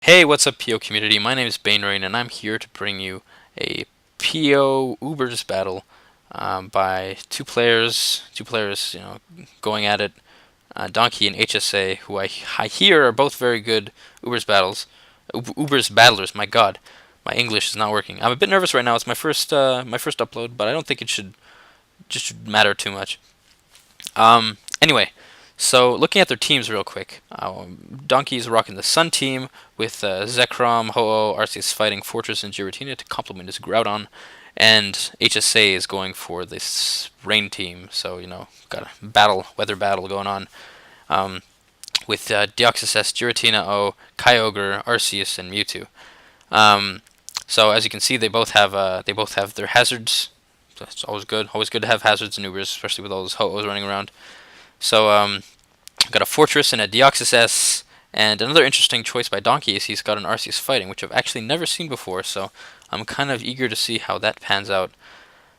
Hey, what's up, PO community? My name is BaneRain, and I'm here to bring you a PO Ubers battle by two players, going at it. Donkey and HSA, who I hear are both very good Ubers battles. Ubers battlers. My God, my English is not working. I'm a bit nervous right now. It's my first upload, but I don't think it should matter too much. Anyway, so looking at their teams real quick, Donkey's rocking the Sun team with Zekrom, Ho-Oh, Arceus fighting Fortress and Giratina to complement his Groudon, and HSA is going for this Rain team. So got a weather battle going on with Deoxys S, Giratina O, Kyogre, Arceus, and Mewtwo. So as you can see, they both have their hazards. So it's always good to have hazards and Ubers, especially with all those Ho-Ohs running around. So got a Fortress and a Deoxys S, and another interesting choice by Donkey is he's got an Arceus fighting, which I've actually never seen before. So I'm kind of eager to see how that pans out.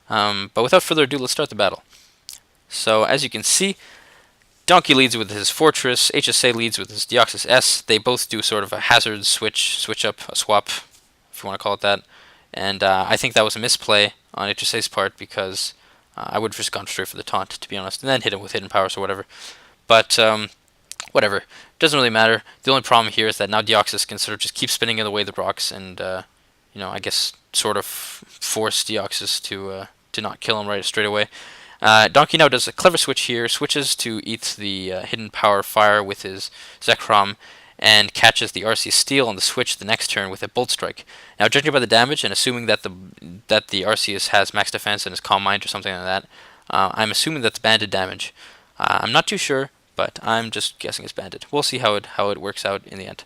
But without further ado, let's start the battle. So as you can see, Donkey leads with his Fortress, HSA leads with his Deoxys S. They both do sort of a hazard switch up, a swap, if you want to call it that. And I think that was a misplay on HSA's part because I would have just gone straight for the taunt, to be honest, and then hit him with hidden powers or whatever. But whatever, doesn't really matter. The only problem here is that now Deoxys can sort of just keep spinning in the way of the rocks, and I guess sort of force Deoxys to not kill him right straight away. Donkey now does a clever switch here, switches to eat the hidden power fire with his Zekrom, and catches the RC Steel on the switch the next turn with a Bolt Strike. Now, judging by the damage and assuming that the Arceus has max defense and is Calm Mind or something like that, I'm assuming that's banded damage. I'm not too sure, but I'm just guessing it's banded. We'll see how it works out in the end.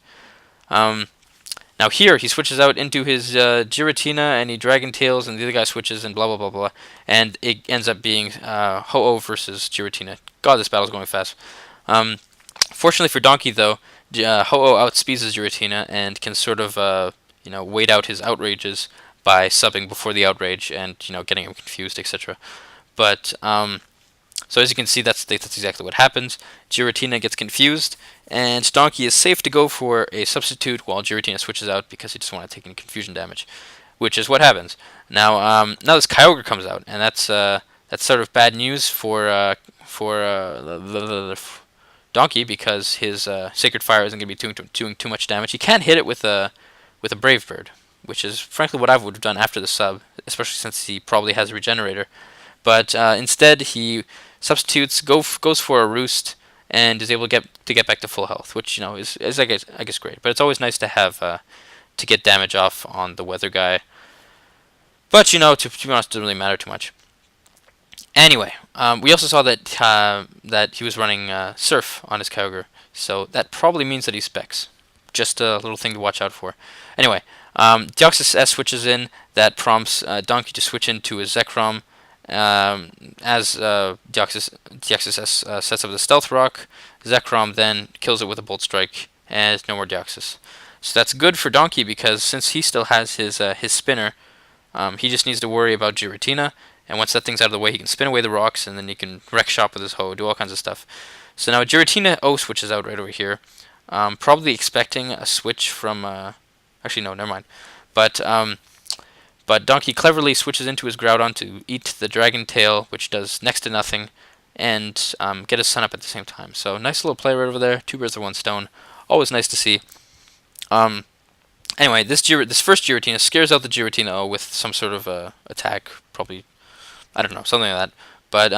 Now here he switches out into his Giratina and he Dragon Tails and the other guy switches and blah blah blah blah, and it ends up being Ho-Oh versus Giratina. God, this battle's going fast. Fortunately for Donkey though, Ho-Oh outspeeds his Giratina and can sort of wait out his outrages by subbing before the outrage and getting him confused, etc. But so as you can see, that's exactly what happens. Giratina gets confused, and Donkey is safe to go for a substitute while Giratina switches out because he doesn't want to take any confusion damage, which is what happens. Now this Kyogre comes out, and that's sort of bad news for Donkey because his Sacred Fire isn't going to be doing too much damage. He can hit it with a Brave Bird, which is frankly what I would have done after the sub, especially since he probably has a Regenerator. But instead, he substitutes, goes for a Roost, and is able to get back to full health, which is I guess great. But it's always nice to have to get damage off on the weather guy. But to be honest, it doesn't really matter too much. Anyway, we also saw that he was running Surf on his Kyogre, so that probably means that he specs. Just a little thing to watch out for. Anyway, Deoxys S switches in. That prompts Donkey to switch into his Zekrom. As Deoxys S sets up the Stealth Rock, Zekrom then kills it with a Bolt Strike, and no more Deoxys. So that's good for Donkey because since he still has his spinner, he just needs to worry about Giratina, and once that thing's out of the way, he can spin away the rocks, and then he can wreck shop with his Ho, do all kinds of stuff. So now Giratina O switches out right over here, probably expecting a switch from. Actually, no, never mind. But Donkey cleverly switches into his Groudon to eat the Dragon Tail, which does next to nothing, and get his Sun up at the same time. So nice little play right over there. Two birds with one stone. Always nice to see. Anyway, this first Giratina scares out the Giratina O with some sort of attack, probably, I don't know, something like that. But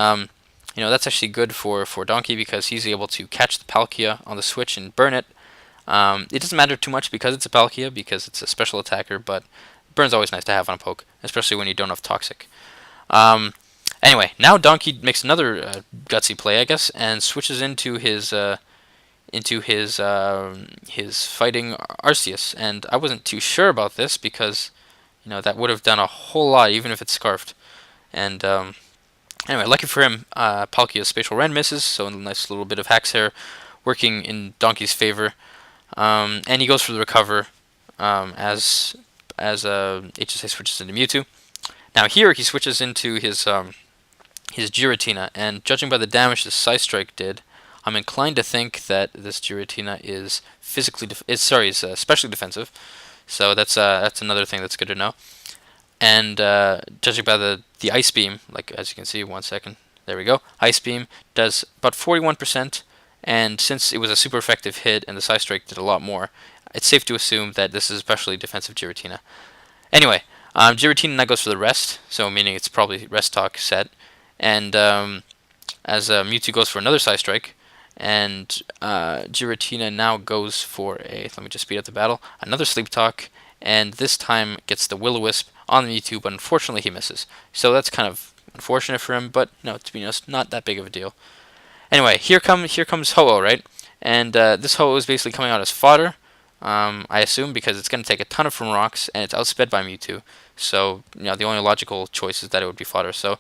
that's actually good for Donkey because he's able to catch the Palkia on the switch and burn it. It doesn't matter too much because it's a Palkia, because it's a special attacker, but Burn's always nice to have on a poke, especially when you don't have Toxic. Anyway, now Donkey makes another gutsy play, I guess, and switches into his fighting Arceus. And I wasn't too sure about this because that would have done a whole lot, even if it's Scarfed. And anyway, lucky for him, Palkia's Spatial Rend misses, so a nice little bit of Hacks here, working in Donkey's favor. And he goes for the Recover as HSA switches into Mewtwo. Now here he switches into his Giratina, and judging by the damage the Psy Strike did, I'm inclined to think that this Giratina is is especially defensive. So that's another thing that's good to know. And judging by the Ice Beam, like as you can see, 1 second, there we go. Ice Beam does about 41%, and since it was a super effective hit and the Psy Strike did a lot more, it's safe to assume that this is especially defensive Giratina. Anyway, Giratina now goes for the rest, so meaning it's probably rest talk set, and as Mewtwo goes for another Psy Strike, and Giratina now goes for let me just speed up the battle, another Sleep Talk, and this time gets the Will-O-Wisp on the Mewtwo, but unfortunately he misses. So that's kind of unfortunate for him, but no, to be honest, not that big of a deal. Anyway, here comes Ho-Oh, right? And this Ho-Oh is basically coming out as fodder, I assume, because it's going to take a ton of from rocks, and it's outsped by Mewtwo. So, the only logical choice is that it would be fodder. So,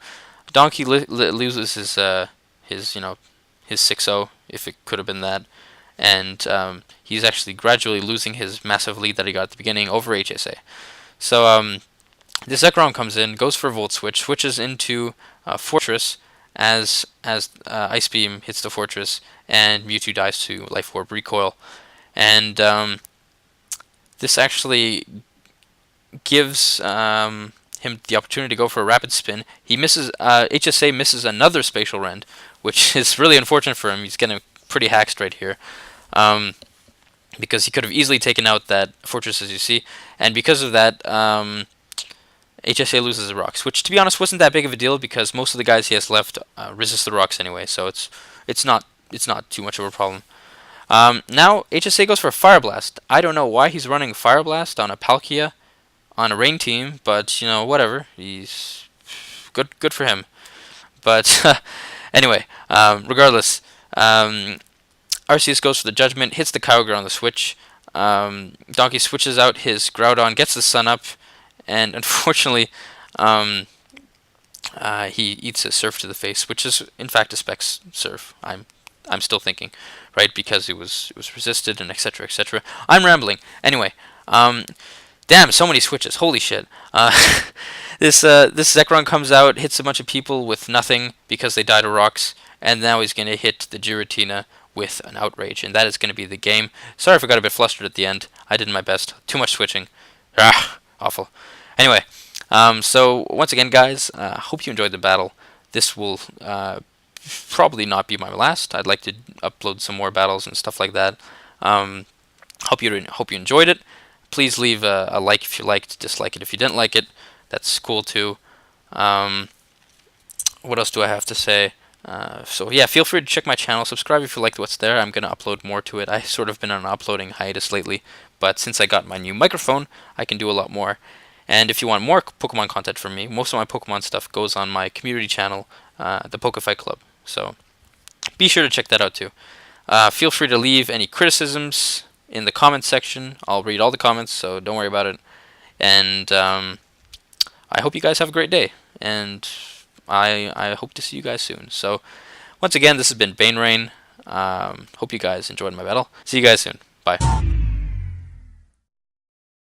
Donkey loses his 6-0, if it could have been that. And he's actually gradually losing his massive lead that he got at the beginning over HSA. So, this Zekrom comes in, goes for Volt Switch, switches into Fortress as Ice Beam hits the Fortress, and Mewtwo dies to Life Orb Recoil. And this actually gives him the opportunity to go for a Rapid Spin. He misses, HSA misses another Spatial Rend, which is really unfortunate for him. He's getting pretty hacked right here. Because he could have easily taken out that Fortress, as you see, and because of that, HSA loses the rocks, which to be honest wasn't that big of a deal because most of the guys he has left resist the rocks anyway, so it's not too much of a problem. Now HSA goes for a Fire Blast. I don't know why he's running Fire Blast on a Palkia on a Rain team, but whatever. He's good for him. But anyway, regardless, Arceus goes for the Judgment, hits the Kyogre on the switch. Donkey switches out his Groudon, gets the Sun Up, and unfortunately, he eats a Surf to the face, which is in fact a Specs Surf. I'm still thinking, right? Because it was resisted and etc. etc. I'm rambling. Anyway, damn, so many switches. Holy shit. This Zekrom comes out, hits a bunch of people with nothing because they died to rocks, and now he's going to hit the Giratina with an Outrage, and that is going to be the game. Sorry if I got a bit flustered at the end. I did my best. Too much switching. Awful. Anyway, so once again, guys, hope you enjoyed the battle. This will probably not be my last. I'd like to upload some more battles and stuff like that. Hope you enjoyed it. Please leave a like if you liked, dislike it if you didn't like it. That's cool too. What else do I have to say? So yeah, feel free to check my channel, subscribe if you liked what's there. I'm gonna upload more to it. I sort of been on an uploading hiatus lately, but since I got my new microphone, I can do a lot more. And if you want more Pokemon content from me, most of my Pokemon stuff goes on my community channel, the Pokefight Club. So be sure to check that out too. Feel free to leave any criticisms in the comments section. I'll read all the comments, so don't worry about it. And I hope you guys have a great day. And I hope to see you guys soon. So once again, this has been BaneRain. Hope you guys enjoyed my battle. See you guys soon. Bye.